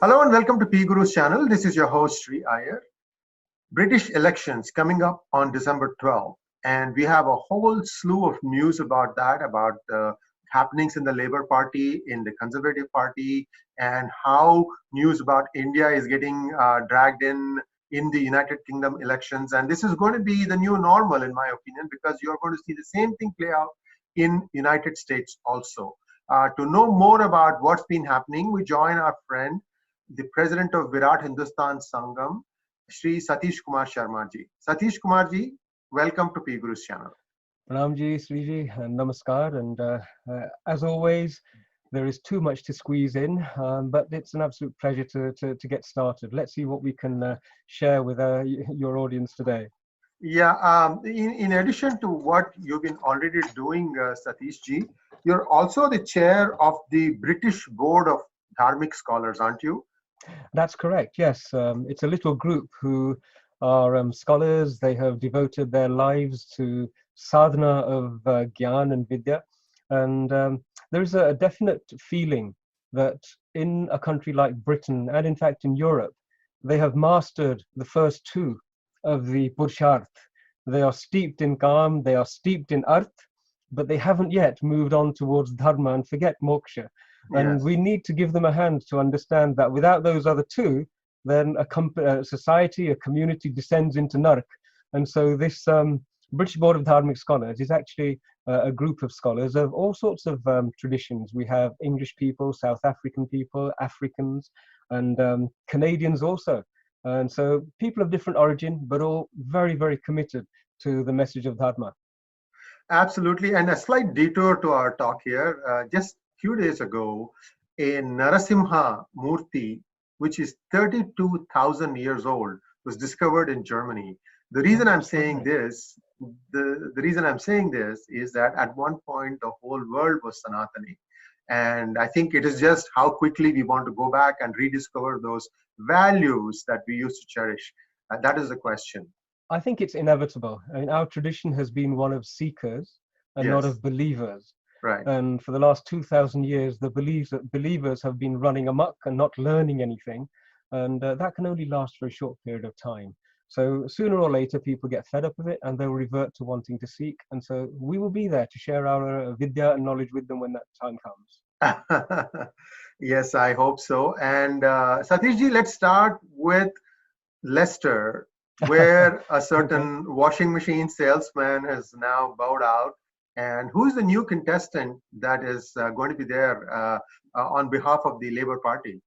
Hello and welcome to PGurus channel. This is your host Sri Iyer. British elections coming up on December 12th, and we have a whole slew of news about that, about the happenings in the Labour Party, in the Conservative Party, and how news about India is getting dragged in the United Kingdom elections. And this is going to be the new normal, in my opinion, because you're going to see the same thing play out in United States also. To know more about what's been happening, we join our friend, the president of Virat Hindustan Sangam, Shri Satish Kumar Sharma ji. Satish Kumar ji, welcome to PGurus channel. Pranam ji, Sri ji, and namaskar. And as always, there is too much to squeeze in, but it's an absolute pleasure to get started. Let's see what we can share with your audience today. Yeah, in addition to what you've been already doing, Satish ji, you're also the chair of the British Board of Dharmic Scholars, aren't you? That's correct, yes. It's a little group who are scholars. They have devoted their lives to sadhana of Gyan and Vidya. And there is a definite feeling that in a country like Britain, and in fact in Europe, they have mastered the first two of the Purusharth. They are steeped in Kam, they are steeped in Arth, but they haven't yet moved on towards Dharma and forget Moksha. And Yes. we need to give them a hand to understand that without those other two, then a society, a community descends into Nark. And so this British Board of Dharmic Scholars is actually a group of scholars of all sorts of traditions. We have English people, South African people, Africans, and Canadians also. And so people of different origin, but all very, very committed to the message of Dharma. Absolutely. And a slight detour to our talk here. Just few days ago, a Narasimha Murti, which is 32,000 years old, was discovered in Germany. The reason I'm saying this, the reason I'm saying this is that at one point the whole world was Sanatani. And I think it is just how quickly we want to go back and rediscover those values that we used to cherish. That is the question. I think it's inevitable. I mean, our tradition has been one of seekers and not Yes. of believers. Right. And for the last 2,000 years, the believers have been running amok and not learning anything. And that can only last for a short period of time. So sooner or later, people get fed up with it and they'll revert to wanting to seek. And so we will be there to share our vidya and knowledge with them when that time comes. Yes, I hope so. And Satish ji, let's start with Leicester, where a certain washing machine salesman has now bowed out. And who's the new contestant that is going to be there on behalf of the Labour Party?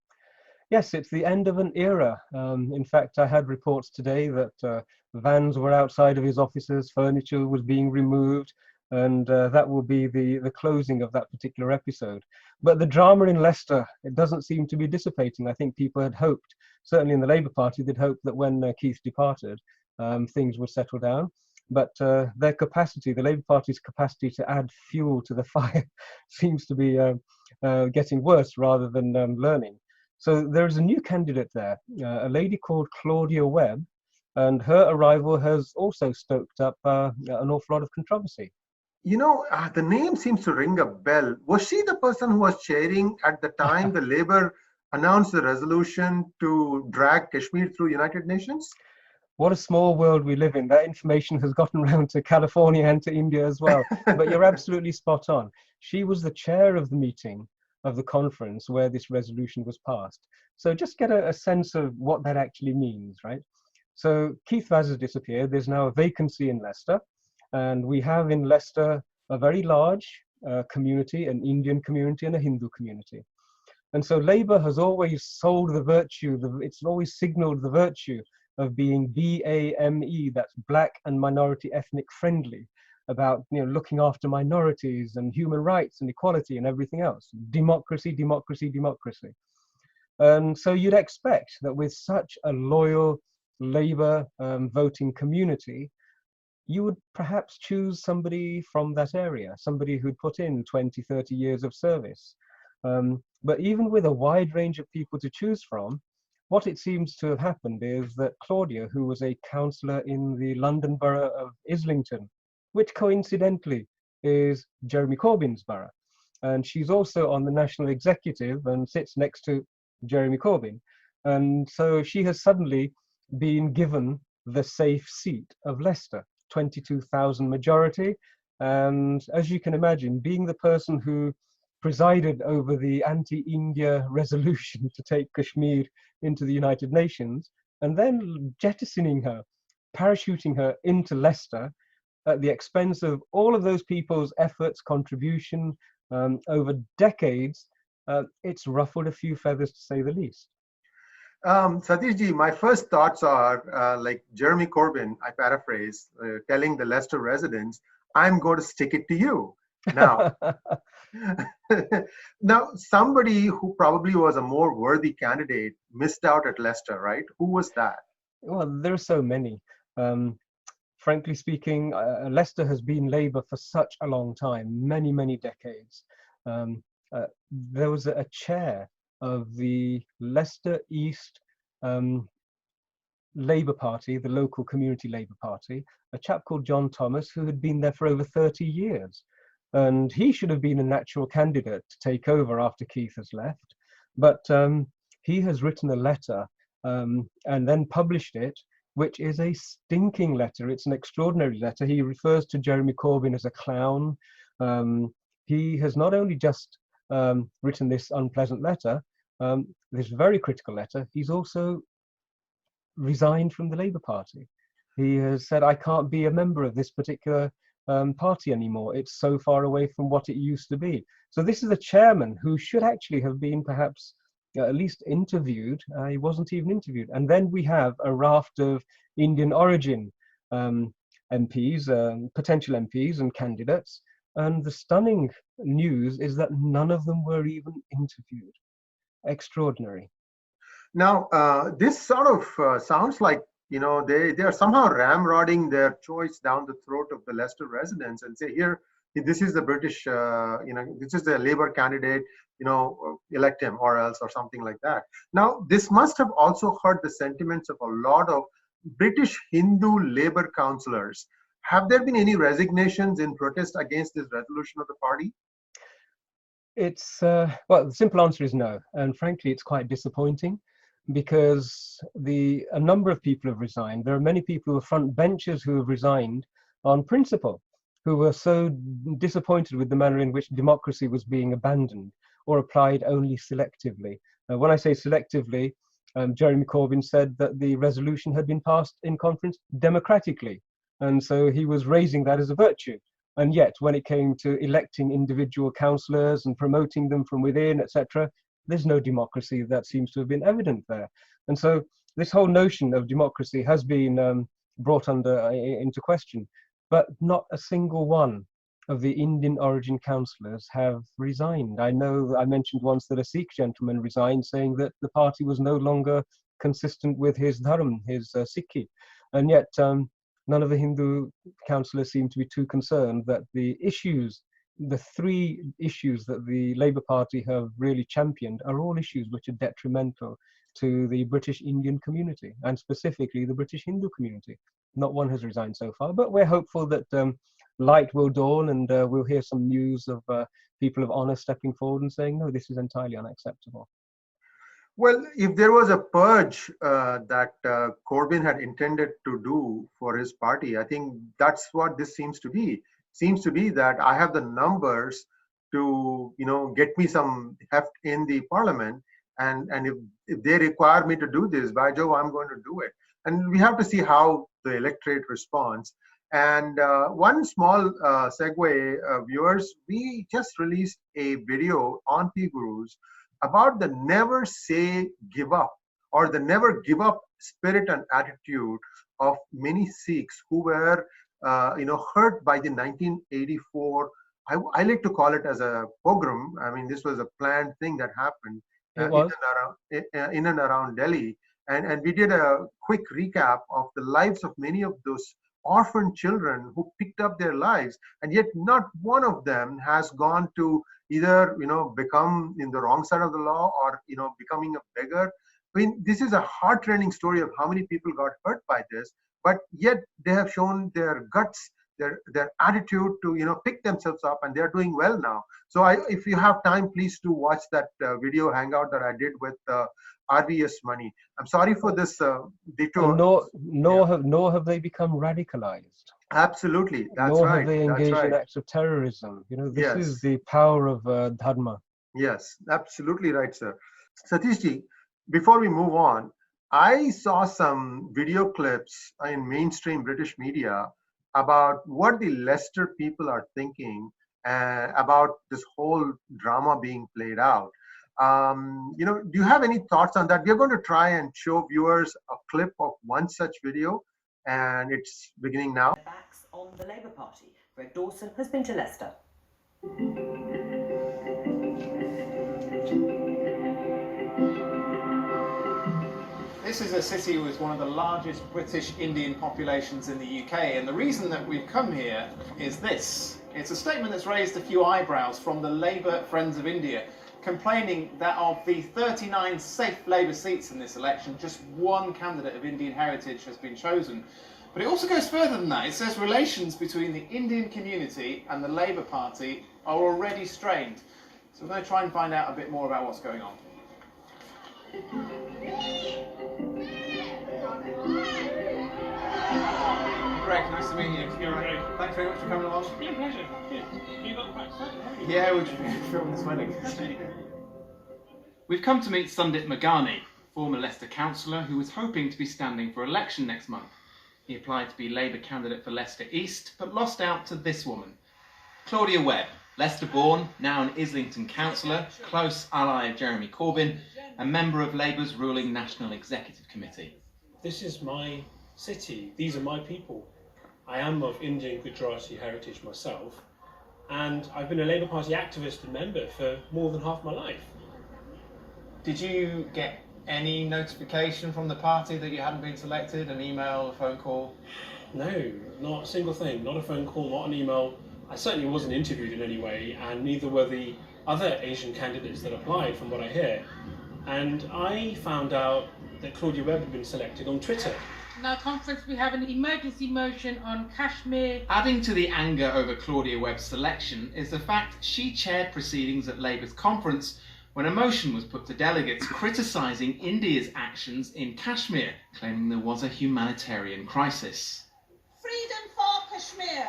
Yes, it's the end of an era. In fact, I had reports today that vans were outside of his offices, furniture was being removed, and that will be the closing of that particular episode. But the drama in Leicester, it doesn't seem to be dissipating. I think people had hoped, certainly in the Labour Party, they'd hoped that when Keith departed, things would settle down. But their capacity, the Labour Party's capacity to add fuel to the fire seems to be getting worse rather than learning. So there is a new candidate there, a lady called Claudia Webb, and her arrival has also stoked up an awful lot of controversy. You know, the name seems to ring a bell. Was she the person who was chairing at the time the Labour announced the resolution to drag Kashmir through United Nations? What a small world we live in. That information has gotten around to California and to India as well. But you're absolutely spot on. She was the chair of the meeting of the conference where this resolution was passed. So just get a sense of what that actually means, right? So Keith Vaz has disappeared. There's now a vacancy in Leicester. And we have in Leicester a very large community, an Indian community and a Hindu community. And so Labour has always sold the virtue, it's always signaled the virtue of being BAME, that's black and minority ethnic friendly, about looking after minorities and human rights and equality and everything else. Democracy, democracy, democracy. And so you'd expect that with such a loyal Labour voting community, you would perhaps choose somebody from that area, somebody who'd put in 20, 30 years of service. But even with a wide range of people to choose from, what it seems to have happened is that Claudia, who was a councillor in the London borough of Islington, which coincidentally is Jeremy Corbyn's borough. And she's also on the national executive and sits next to Jeremy Corbyn. And so she has suddenly been given the safe seat of Leicester, 22,000 majority. And as you can imagine, being the person who presided over the anti-India resolution to take Kashmir into the United Nations, and then jettisoning her, parachuting her into Leicester at the expense of all of those people's efforts, contribution over decades, it's ruffled a few feathers to say the least. Satish ji, my first thoughts are like Jeremy Corbyn, I paraphrase, telling the Leicester residents, I'm going to stick it to you. Now, now somebody who probably was a more worthy candidate missed out at Leicester, right? Who was that? Well, there are so many. Frankly speaking, Leicester has been Labour for such a long time, many, many decades. There was a chair of the Leicester East Labour Party, the local community Labour Party, a chap called John Thomas, who had been there for over 30 years. And he should have been a natural candidate to take over after Keith has left. But he has written a letter and then published it, which is a stinking letter. It's an extraordinary letter. He refers to Jeremy Corbyn as a clown. He has not only just written this unpleasant letter, this very critical letter, he's also resigned from the Labour Party. He has said, I can't be a member of this particular party anymore. It's so far away from what it used to be. So this is a chairman who should actually have been perhaps at least interviewed. He wasn't even interviewed. And then we have a raft of Indian origin MPs, potential MPs and candidates. And the stunning news is that none of them were even interviewed. Extraordinary. Now, this sort of sounds like, you know, they are somehow ramrodding their choice down the throat of the Leicester residents and say, here, this is the British, this is the Labour candidate, elect him or else, or something like that. Now, this must have also hurt the sentiments of a lot of British Hindu Labour councillors. Have there been any resignations in protest against this resolution of the party? It's, well, the simple answer is no. And frankly, it's quite disappointing because a number of people have resigned. There are many people who are front benchers who have resigned on principle, who were so disappointed with the manner in which democracy was being abandoned or applied only selectively. When I say selectively, Jeremy Corbyn said that the resolution had been passed in conference democratically. And so he was raising that as a virtue. And yet, when it came to electing individual councillors and promoting them from within, etc., there's no democracy that seems to have been evident there. And so this whole notion of democracy has been brought into question. But not a single one of the Indian origin councillors have resigned. I know I mentioned once that a Sikh gentleman resigned, saying that the party was no longer consistent with his dharm, his Sikhi. And yet none of the Hindu councillors seem to be too concerned that the issues, the three issues that the Labour Party have really championed are all issues which are detrimental to the British Indian community, and specifically the British Hindu community. Not one has resigned so far, but we're hopeful that light will dawn and we'll hear some news of people of honour stepping forward and saying, no, this is entirely unacceptable. Well, if there was a purge that Corbyn had intended to do for his party, I think that's what this seems to be. Seems to be that I have the numbers to, get me some heft in the parliament, and if they require me to do this, by Jove, I'm going to do it. And we have to see how the electorate responds. And one small segue, viewers, we just released a video on PGurus about the never say give up, or the never give up spirit and attitude of many Sikhs who were hurt by the 1984, I like to call it as a pogrom. I mean, this was a planned thing that happened in and around Delhi. And we did a quick recap of the lives of many of those orphan children who picked up their lives, and yet not one of them has gone to either become in the wrong side of the law or becoming a beggar. I mean, this is a heart-rending story of how many people got hurt by this, but yet they have shown their guts their attitude to pick themselves up, and they're doing well now. So if you have time, please do watch that video hangout that I did with RVS Money. I'm sorry for this detour. Nor have they become radicalized. Absolutely, that's nor right. have they engaged That's right. in acts of terrorism. This Yes. is the power of Dharma. Yes, absolutely right, sir. Satish ji, before we move on, I saw some video clips in mainstream British media about what the Leicester people are thinking about this whole drama being played out. Do you have any thoughts on that? We're going to try and show viewers a clip of one such video, and it's beginning now. Backs on the Labour Party. Greg Dawson has been to Leicester. This is a city with one of the largest British Indian populations in the UK, and the reason that we've come here is this. It's a statement that's raised a few eyebrows from the Labour Friends of India, complaining that of the 39 safe Labour seats in this election, just one candidate of Indian heritage has been chosen. But it also goes further than that. It says relations between the Indian community and the Labour Party are already strained. So we're going to try and find out a bit more about what's going on. Greg, nice to meet you. You're right. Thanks very much for coming along. Yeah, pleasure. You got quite excited, haven't you? Yeah, we're filming this wedding. We've come to meet Sundip Magani, former Leicester councillor who was hoping to be standing for election next month. He applied to be Labour candidate for Leicester East, but lost out to this woman. Claudia Webb, Leicester-born, now an Islington councillor, close ally of Jeremy Corbyn, a member of Labour's ruling National Executive Committee. This is my city. These are my people. I am of Indian Gujarati heritage myself, and I've been a Labour Party activist and member for more than half my life. Did you get any notification from the party that you hadn't been selected? An email, a phone call? No, not a single thing. Not a phone call, not an email. I certainly wasn't interviewed in any way, and neither were the other Asian candidates that applied, from what I hear. And I found out that Claudia Webb had been selected on Twitter. In our conference, we have an emergency motion on Kashmir. Adding to the anger over Claudia Webb's selection is the fact she chaired proceedings at Labour's conference when a motion was put to delegates criticising India's actions in Kashmir, claiming there was a humanitarian crisis. Freedom for Kashmir!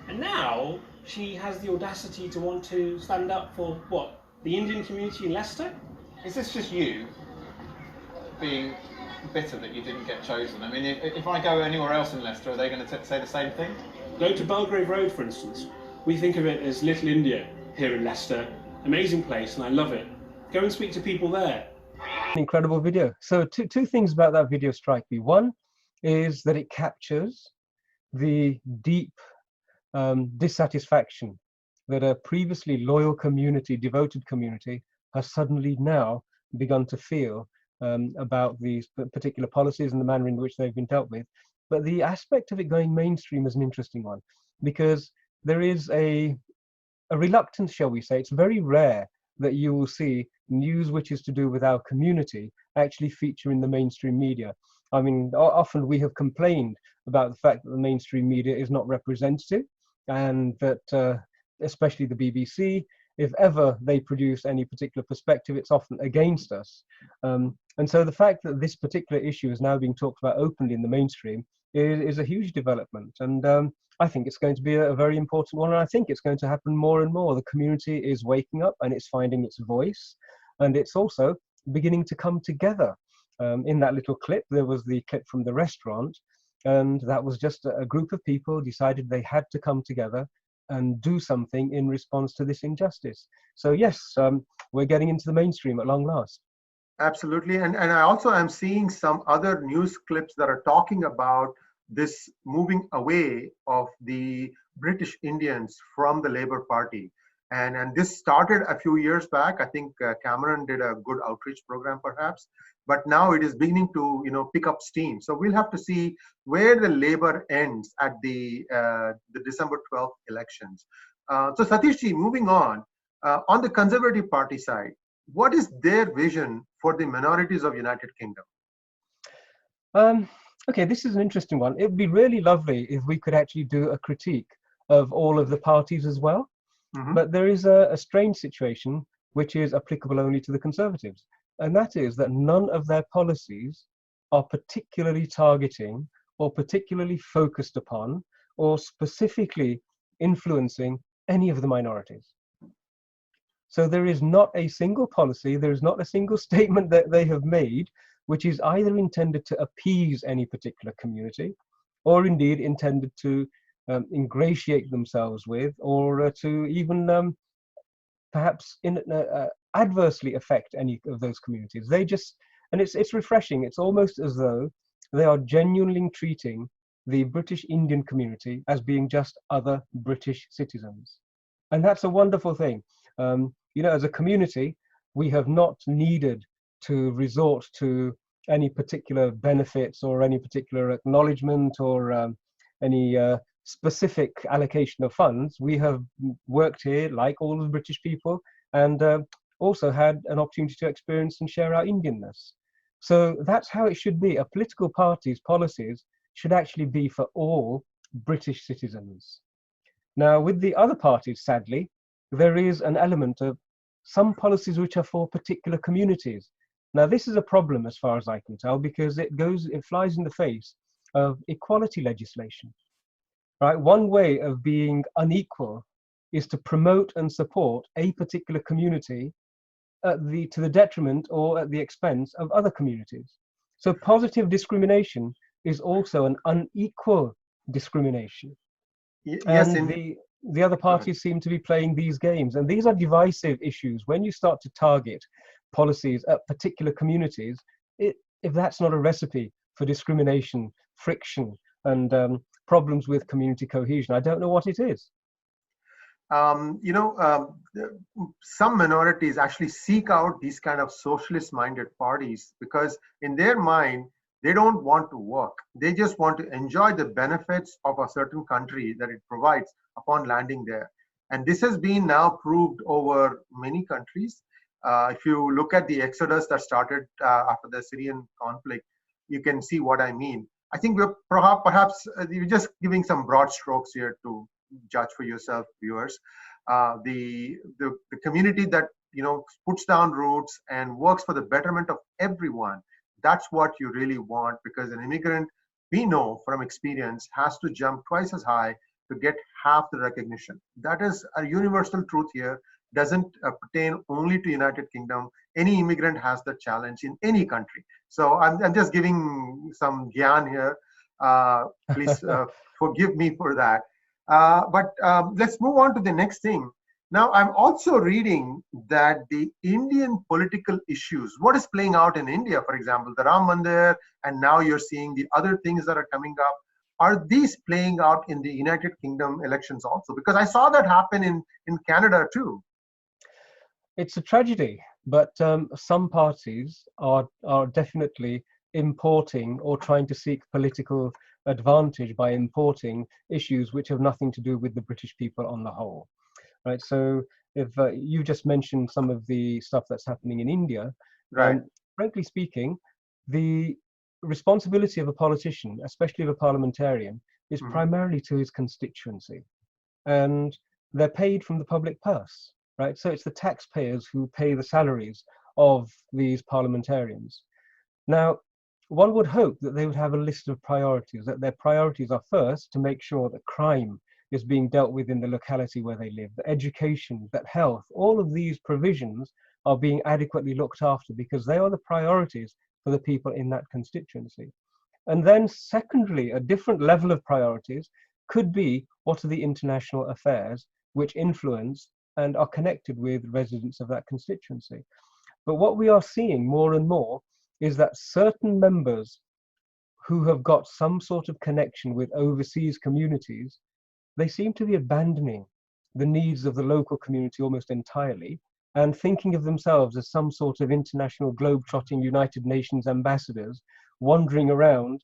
And now she has the audacity to want to stand up for, what, the Indian community in Leicester? Is this just you being bitter that you didn't get chosen? I mean, if I go anywhere else in Leicester, are they going to say the same thing? Go to Belgrave Road, for instance. We think of it as Little India here in Leicester. Amazing place, and I love it. Go and speak to people there. Incredible video. So two things about that video strike me. One is that it captures the deep dissatisfaction that a previously loyal community, devoted community, has suddenly now begun to feel about these particular policies and the manner in which they've been dealt with. But the aspect of it going mainstream is an interesting one, because there is a reluctance, shall we say. It's very rare that you will see news which is to do with our community actually feature in the mainstream media. I mean, often we have complained about the fact that the mainstream media is not representative, and that especially the BBC, if ever they produce any particular perspective, it's often against us. And so the fact that this particular issue is now being talked about openly in the mainstream is a huge development. And I think it's going to be a very important one. And I think it's going to happen more and more. The community is waking up and it's finding its voice. And it's also beginning to come together. In that little clip, there was the clip from the restaurant. And that was just a group of people decided they had to come together and do something in response to this injustice. So yes, we're getting into the mainstream at long last. Absolutely. And I also am seeing some other news clips that are talking about this moving away of the British Indians from the Labour Party. And this started a few years back. I think Cameron did a good outreach program perhaps, but now it is beginning to pick up steam. So we'll have to see where the Labour ends at the December 12th elections. So Satishji, moving on the Conservative Party side, what is their vision for the minorities of United Kingdom? Okay, this is an interesting one. It would be really lovely if we could actually do a critique of all of the parties as well. But there is a strange situation which is applicable only to the Conservatives. And that is that none of their policies are particularly targeting or particularly focused upon or specifically influencing any of the minorities. So there is not a single policy, there is not a single statement that they have made which is either intended to appease any particular community or indeed intended to ingratiate themselves with, or to even perhaps adversely affect any of those communities. They just, and it's refreshing. It's almost as though they are genuinely treating the British Indian community as being just other British citizens, and that's a wonderful thing. You know, as a community, we have not needed to resort to any particular benefits or any particular acknowledgement or any specific allocation of funds. We have worked here like all of the British people, and also had an opportunity to experience and share our Indianness. So that's how it should be. A political party's policies should actually be for all British citizens. Now, with the other parties, sadly, there is an element of some policies which are for particular communities. Now, this is a problem as far as I can tell, because it flies in the face of equality legislation. Right? One way of being unequal is to promote and support a particular community to the detriment or at the expense of other communities. So positive discrimination is also an unequal discrimination. Yes, and the other parties seem to be playing these games, and these are divisive issues. When you start to target policies at particular communities, if that's not a recipe for discrimination, friction, and problems with community cohesion, I don't know what it is. You know, some minorities actually seek out these kind of socialist-minded parties because in their mind, they don't want to work. They just want to enjoy the benefits of a certain country that it provides upon landing there. And this has been now proved over many countries. If you look at the exodus that started after the Syrian conflict, you can see what I mean. I think we're perhaps you're just giving some broad strokes here to judge for yourself, viewers. The community that, you know, puts down roots and works for the betterment of everyone, that's what you really want, because an immigrant, we know from experience, has to jump twice as high to get half the recognition. That is a universal truth here. Doesn't pertain only to United Kingdom. Any immigrant has the challenge in any country. So I'm just giving some gyan here. Please forgive me for that. But let's move on to the next thing. Now, I'm also reading that the Indian political issues, what is playing out in India, for example, the Ram Mandir, and now you're seeing the other things that are coming up. Are these playing out in the United Kingdom elections also? Because I saw that happen in Canada too. It's a tragedy, but some parties are definitely importing or trying to seek political advantage by importing issues which have nothing to do with the British people on the whole. Right. So if you just mentioned some of the stuff that's happening in India, right. Frankly speaking, the responsibility of a politician, especially of a parliamentarian, is primarily to his constituency, and they're paid from the public purse. Right. So it's the taxpayers who pay the salaries of these parliamentarians. Now, one would hope that they would have a list of priorities, that their priorities are first to make sure that crime is being dealt with in the locality where they live, that education, that health, all of these provisions are being adequately looked after because they are the priorities for the people in that constituency. And then secondly, a different level of priorities could be what are the international affairs which influence and are connected with residents of that constituency. But what we are seeing more and more is that certain members who have got some sort of connection with overseas communities, they seem to be abandoning the needs of the local community almost entirely and thinking of themselves as some sort of international globe-trotting United Nations ambassadors wandering around,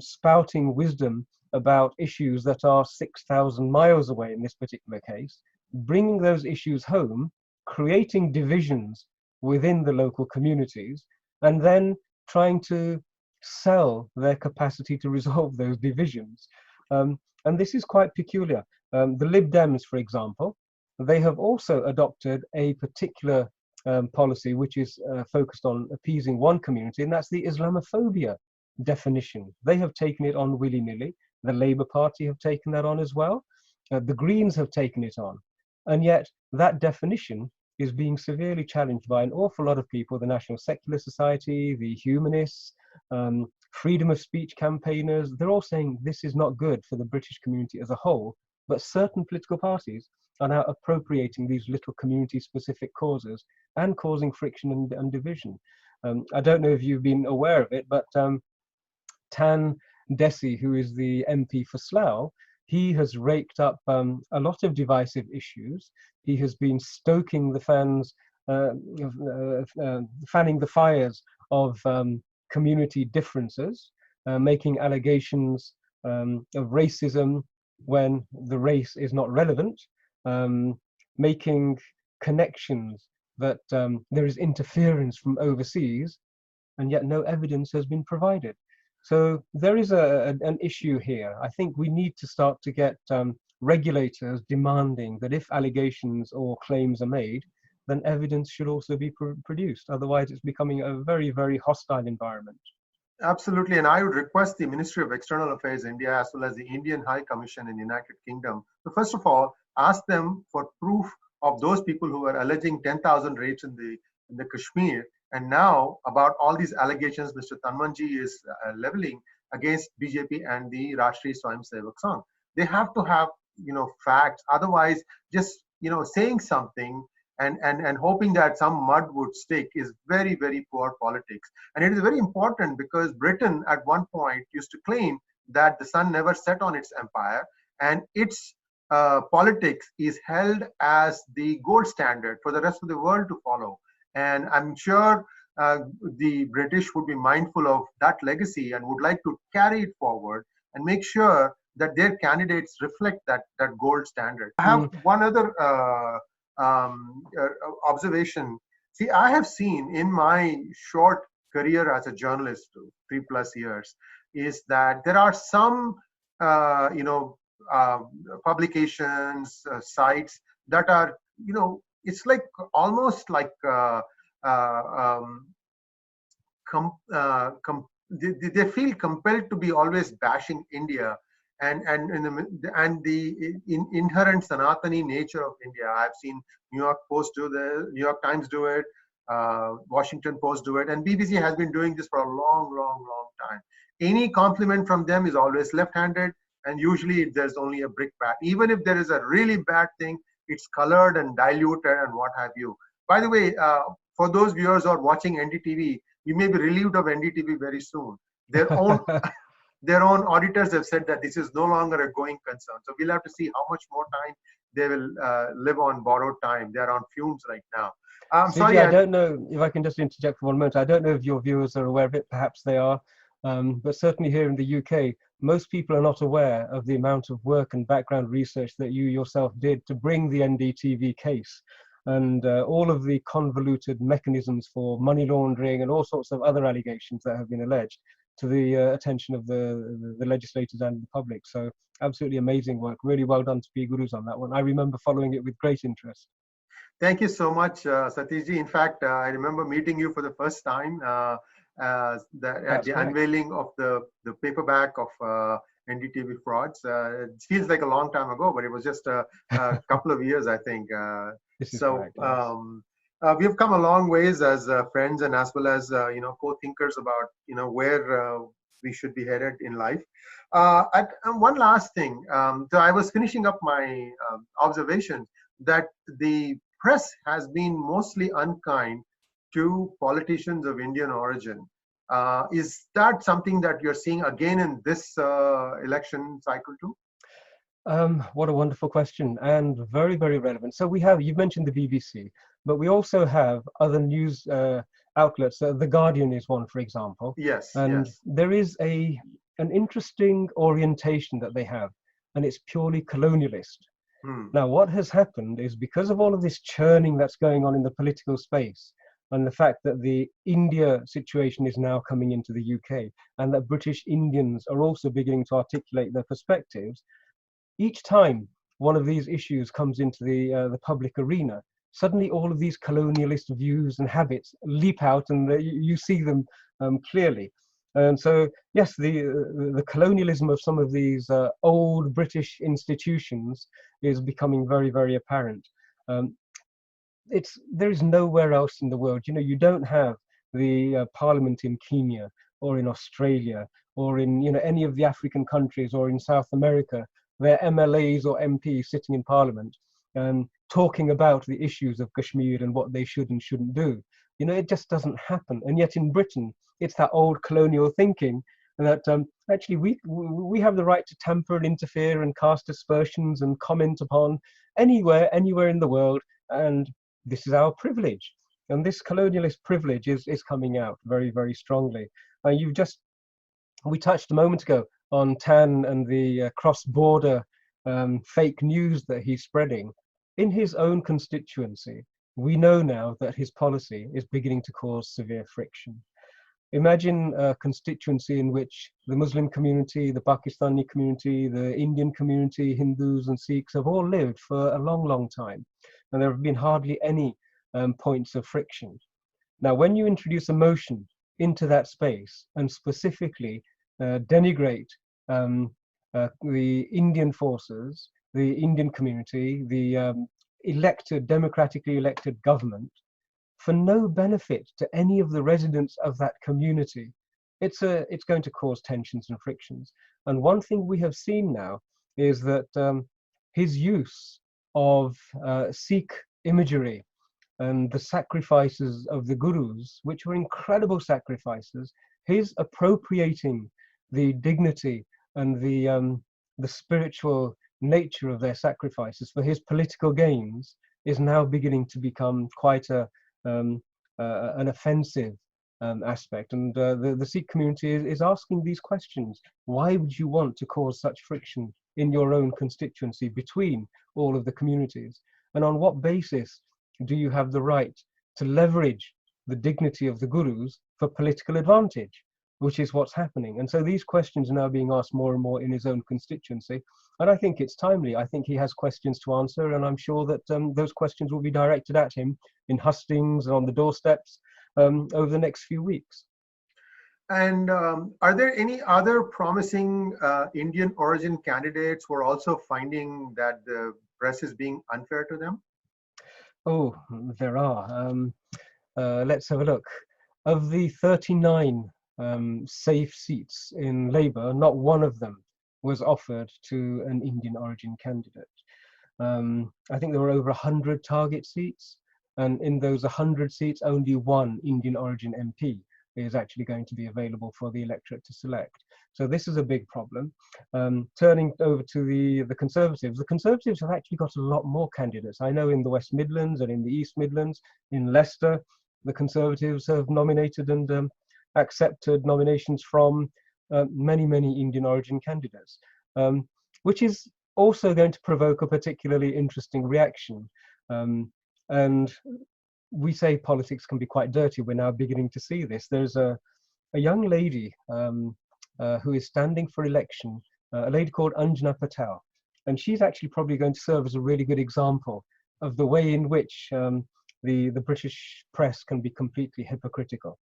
spouting wisdom about issues that are 6,000 miles away in this particular case, bringing those issues home, creating divisions within the local communities, and then trying to sell their capacity to resolve those divisions. And this is quite peculiar. The Lib Dems, for example, they have also adopted a particular policy which is focused on appeasing one community, and that's the Islamophobia definition. They have taken it on willy-nilly. The Labour Party have taken that on as well. The Greens have taken it on. And yet that definition is being severely challenged by an awful lot of people, the National Secular Society, the humanists, freedom of speech campaigners. They're all saying this is not good for the British community as a whole, but certain political parties are now appropriating these little community-specific causes and causing friction and division. I don't know if you've been aware of it, but Tan Desi, who is the MP for Slough, he has raked up a lot of divisive issues. He has been stoking the fanning the fires of community differences, making allegations of racism when the race is not relevant, making connections that there is interference from overseas, and yet no evidence has been provided. So there is an issue here. I think we need to start to get regulators demanding that if allegations or claims are made, then evidence should also be produced. Otherwise, it's becoming a very, very hostile environment. Absolutely, and I would request the Ministry of External Affairs India as well as the Indian High Commission in the United Kingdom to first of all ask them for proof of those people who are alleging 10,000 rapes in the Kashmir, and now about all these allegations Mr. Tanmanji is leveling against BJP and the Rashtriya Swayamsevak Sangh. They have to have facts. Otherwise, just saying something and hoping that some mud would stick is very, very poor politics. And it is very important because Britain at one point used to claim that the sun never set on its empire, and its politics is held as the gold standard for the rest of the world to follow. And I'm sure the British would be mindful of that legacy and would like to carry it forward and make sure that their candidates reflect that gold standard. I have one other observation. See, I have seen in my short career as a journalist, 3+ years, is that there are some publications, sites that are, it's like almost like they feel compelled to be always bashing India and the inherent Sanatani nature of India. I've seen New York Post do this, New York Times do it, Washington Post do it, and BBC has been doing this for a long time. Any compliment from them is always left-handed, and usually there's only a brickbat. Even if there is a really bad thing, it's colored and diluted and what have you. By the way, for those viewers who are watching NDTV, you may be relieved of NDTV very soon. Their own auditors have said that this is no longer a going concern. So we'll have to see how much more time they will live on borrowed time. They're on fumes right now. Sorry, I don't know if I can just interject for one moment. I don't know if your viewers are aware of it. Perhaps they are. But certainly here in the UK, most people are not aware of the amount of work and background research that you yourself did to bring the NDTV case, and all of the convoluted mechanisms for money laundering and all sorts of other allegations that have been alleged to the attention of the legislators and the public. So absolutely amazing work. Really well done to PGurus on that one. I remember following it with great interest. Thank you so much, Satishji. In fact, I remember meeting you for the first time at the unveiling of the paperback of NDTV Frauds. It feels like a long time ago, but it was just a couple of years, I think. Correct, yes. We have come a long ways as friends and as well as co-thinkers about where we should be headed in life. One last thing. So I was finishing up my observation that the press has been mostly unkind to politicians of Indian origin. Is that something that you're seeing again in this election cycle too? What a wonderful question, and very, very relevant. So you've mentioned the BBC, but we also have other news outlets. The Guardian is one, for example. Yes. And yes. there is an interesting orientation that they have, and it's purely colonialist. Now, what has happened is because of all of this churning that's going on in the political space, and the fact that the India situation is now coming into the UK, and that British Indians are also beginning to articulate their perspectives, each time one of these issues comes into the public arena, suddenly all of these colonialist views and habits leap out, and you see them clearly. And so, yes, the colonialism of some of these old British institutions is becoming very, very apparent. There is nowhere else in the world. You know, you don't have the parliament in Kenya or in Australia or in, you know, any of the African countries or in South America, where MLAs or MPs sitting in parliament talking about the issues of Kashmir and what they should and shouldn't do. You know, it just doesn't happen. And yet in Britain, it's that old colonial thinking that actually we have the right to tamper and interfere and cast aspersions and comment upon anywhere in the world, and this is our privilege. And this colonialist privilege is coming out very, very strongly. We touched a moment ago on Tan and the cross-border fake news that he's spreading. In his own constituency, we know now that his policy is beginning to cause severe friction. Imagine a constituency in which the Muslim community, the Pakistani community, the Indian community, Hindus and Sikhs have all lived for a long, long time, and there have been hardly any points of friction. Now, when you introduce emotion into that space and specifically denigrate the Indian forces, the Indian community, the democratically elected government, for no benefit to any of the residents of that community, it's going to cause tensions and frictions. And one thing we have seen now is that his use of Sikh imagery and the sacrifices of the gurus, which were incredible sacrifices, his appropriating the dignity and the spiritual nature of their sacrifices for his political gains is now beginning to become quite an offensive aspect. And the Sikh community is asking these questions. Why would you want to cause such friction in your own constituency between all of the communities? And on what basis do you have the right to leverage the dignity of the gurus for political advantage, which is what's happening? And so these questions are now being asked more and more in his own constituency. And I think it's timely. I think he has questions to answer, and I'm sure that those questions will be directed at him in hustings and on the doorsteps over the next few weeks. And are there any other promising Indian origin candidates who are also finding that the press is being unfair to them? Oh, there are. Let's have a look. Of the 39 safe seats in Labour, not one of them was offered to an Indian origin candidate. I think there were over 100 target seats, and in those 100 seats, only one Indian origin MP is actually going to be available for the electorate to select. So this is a big problem. Turning over to the Conservatives have actually got a lot more candidates. I know in the West Midlands and in the East Midlands, in Leicester, the Conservatives have nominated and accepted nominations from many Indian origin candidates, which is also going to provoke a particularly interesting reaction. And we say politics can be quite dirty. We're now beginning to see this. There's a young lady who is standing for election, a lady called Anjana Patel, and she's actually probably going to serve as a really good example of the way in which the British press can be completely hypocritical.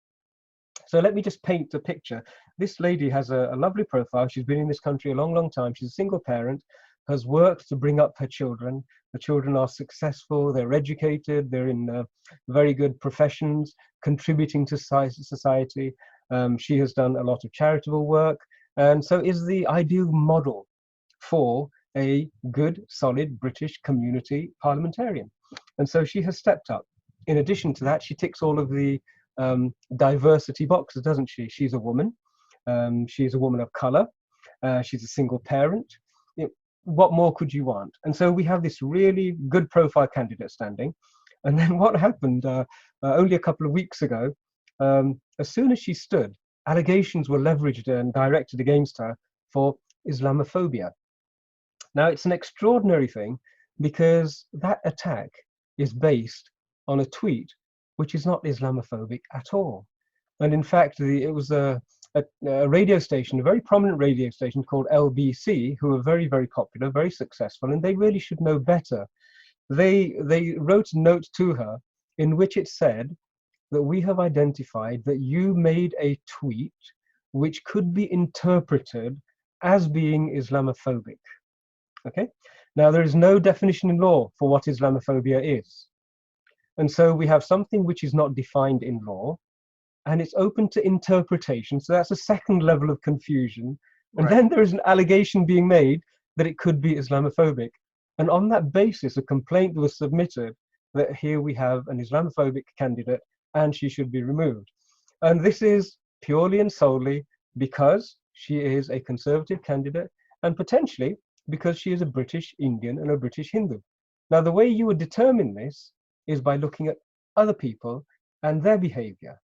So let me just paint a picture. This lady has a lovely profile. She's been in this country a long time. She's a single parent, has worked to bring up her children. The children are successful, they're educated, they're in very good professions, contributing to society. She has done a lot of charitable work, and so is the ideal model for a good, solid British community parliamentarian. And so she has stepped up. In addition to that, she ticks all of the diversity boxes, doesn't she? She's a woman. She's a woman of color. She's a single parent. What more could you want? And so we have this really good profile candidate standing. And then what happened only a couple of weeks ago, as soon as she stood, allegations were leveraged and directed against her for Islamophobia. Now, it's an extraordinary thing because that attack is based on a tweet which is not Islamophobic at all. And in fact, it was a radio station, a very prominent radio station called LBC, who were very, very popular, very successful, and they really should know better. They wrote a note to her in which it said that we have identified that you made a tweet which could be interpreted as being Islamophobic. Okay? Now, there is no definition in law for what Islamophobia is. And so we have something which is not defined in law, and it's open to interpretation. So that's a second level of confusion. And Right. then there is an allegation being made that it could be Islamophobic. And on that basis, a complaint was submitted that here we have an Islamophobic candidate and she should be removed. And this is purely and solely because she is a conservative candidate and potentially because she is a British Indian and a British Hindu. Now, the way you would determine this is by looking at other people and their behavior.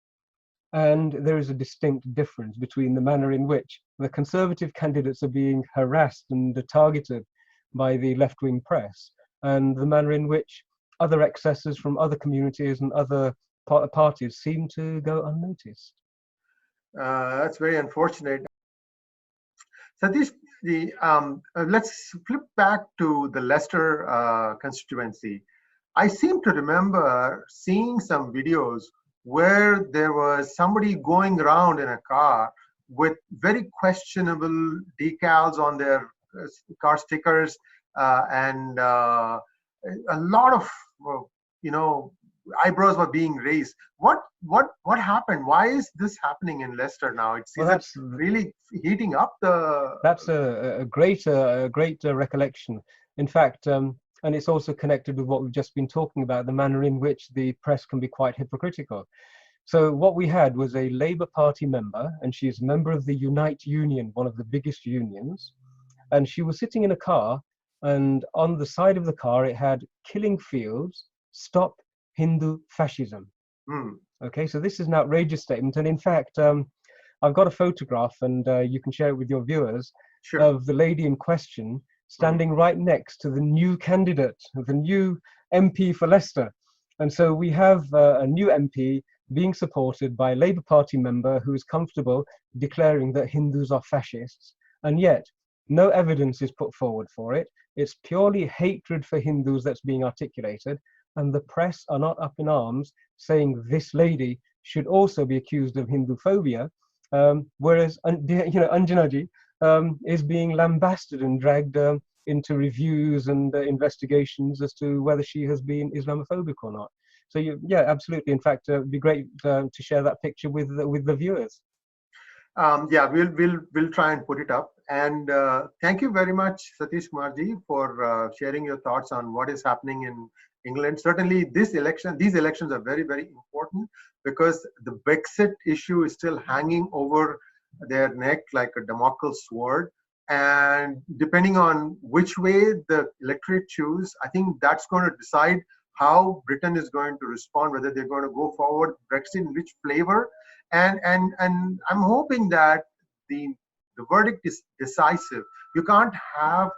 And there is a distinct difference between the manner in which the conservative candidates are being harassed and targeted by the left-wing press and the manner in which other excesses from other communities and other parties seem to go unnoticed. That's very unfortunate. Satish, let's flip back to the Leicester constituency. I seem to remember seeing some videos where there was somebody going around in a car with very questionable decals on their car stickers and a lot of eyebrows were being raised. What happened? Why is this happening in Leicester now? It seems it's really heating up the. That's a great recollection. In fact, and it's also connected with what we've just been talking about, the manner in which the press can be quite hypocritical. So what we had was a Labour Party member, and she is a member of the Unite Union, one of the biggest unions, and she was sitting in a car, and on the side of the car it had "Killing Fields, Stop Hindu Fascism." Okay, so this is an outrageous statement, and in fact, I've got a photograph, and you can share it with your viewers, Sure. of the lady in question standing right next to the new candidate, the new MP for Leicester. And so we have a new MP being supported by a Labour Party member who is comfortable declaring that Hindus are fascists, and yet no evidence is put forward for it. It's purely hatred for Hindus that's being articulated, and the press are not up in arms saying this lady should also be accused of Hindu phobia, whereas Anjanaji is being lambasted and dragged into reviews and investigations as to whether she has been Islamophobic or not. So yeah, absolutely. In fact, it'd be great to share that picture with the viewers. Yeah, we'll try and put it up. And thank you very much, Satish Kumarji, for sharing your thoughts on what is happening in England. Certainly, these elections are very, very important because the Brexit issue is still hanging over their neck like a Damocles sword. And depending on which way the electorate choose, I think that's going to decide how Britain is going to respond, whether they're going to go forward Brexit, in which flavor. And I'm hoping that the verdict is decisive. You can't have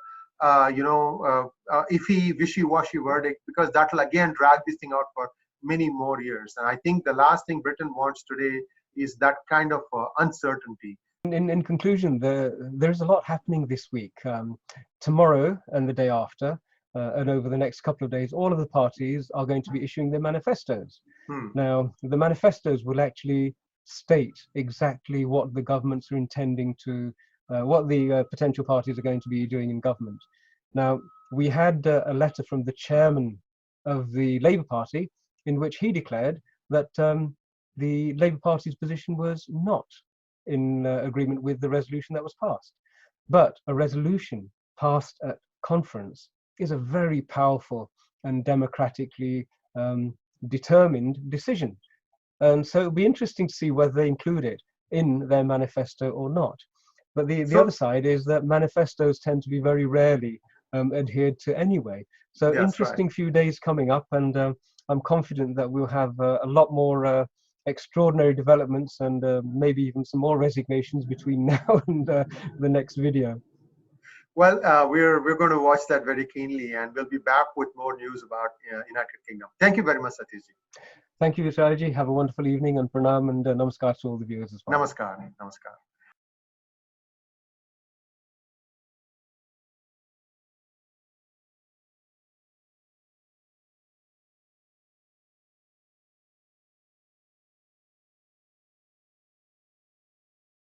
iffy, wishy-washy verdict, because that will again drag this thing out for many more years. And I think the last thing Britain wants today is that kind of uncertainty. In conclusion, there's a lot happening this week. Tomorrow and the day after, and over the next couple of days, all of the parties are going to be issuing their manifestos. Now, the manifestos will actually state exactly what the governments are intending to, what the potential parties are going to be doing in government. Now, we had a letter from the chairman of the Labour Party in which he declared that the Labour Party's position was not in agreement with the resolution that was passed. But a resolution passed at conference is a very powerful and democratically determined decision. And so it'll be interesting to see whether they include it in their manifesto or not. But the other side is that manifestos tend to be very rarely adhered to anyway. So interesting few days coming up, and I'm confident that we'll have a lot more extraordinary developments and maybe even some more resignations between now and the next video. Well, we're going to watch that very keenly, and we'll be back with more news about United Kingdom. Thank you very much, Satish. Thank you, Vishalaji. Have a wonderful evening, and pranam and namaskar to all the viewers as well. Namaskar. Namaskar.